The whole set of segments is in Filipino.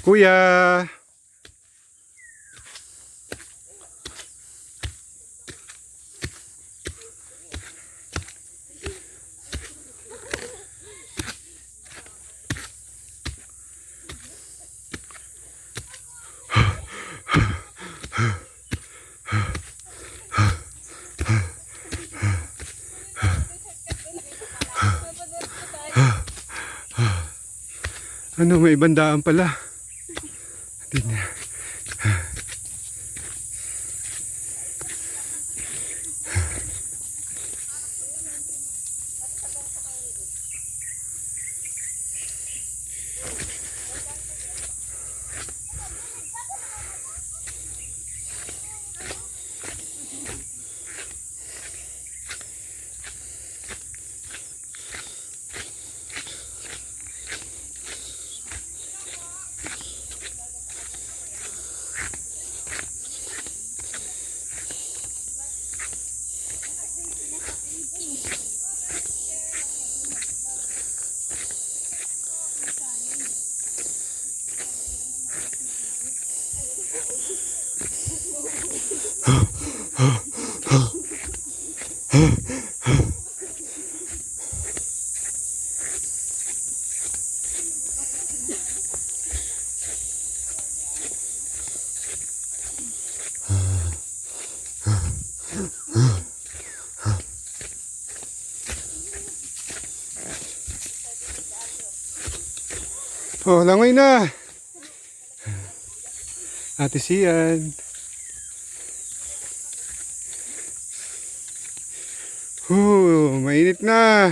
Kuya. Ano, may ibang daan pala. Hindi na. Oh, langoy na. Ate Sian. Mainit na.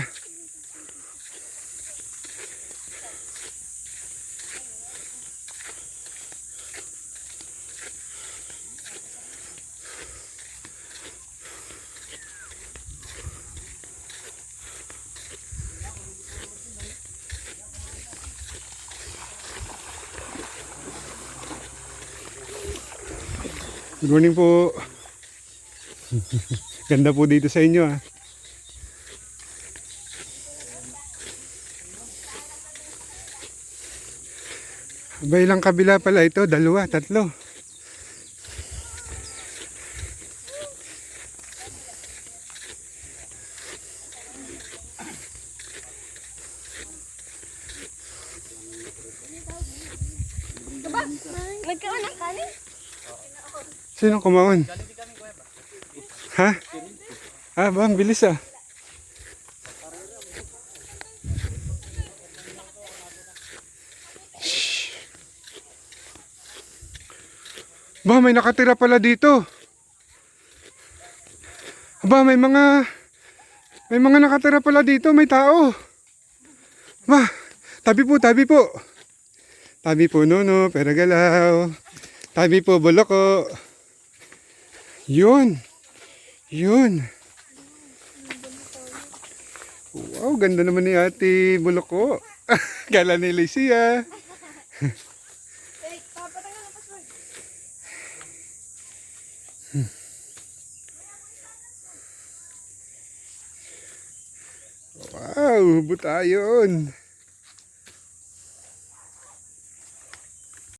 Good morning po. Ganda po dito sa inyo ah. Ba, ilang kabila pala ito? Dalawa, tatlo. Nagkaroon ng kanin? Sino kumaon? Ha? Ah, ba, ang bilis ah. Shhh. Ba, may nakatira pala dito. Ba, may mga nakatira pala dito, may tao. Ba, tabi po, tabi po. Tabi po, Nono, Peragalaw. Tabi po, Boloko. Yun. Yun. Wow, ganda naman ni Ate Boloko. Gala ni Lycia. Wow, butayon.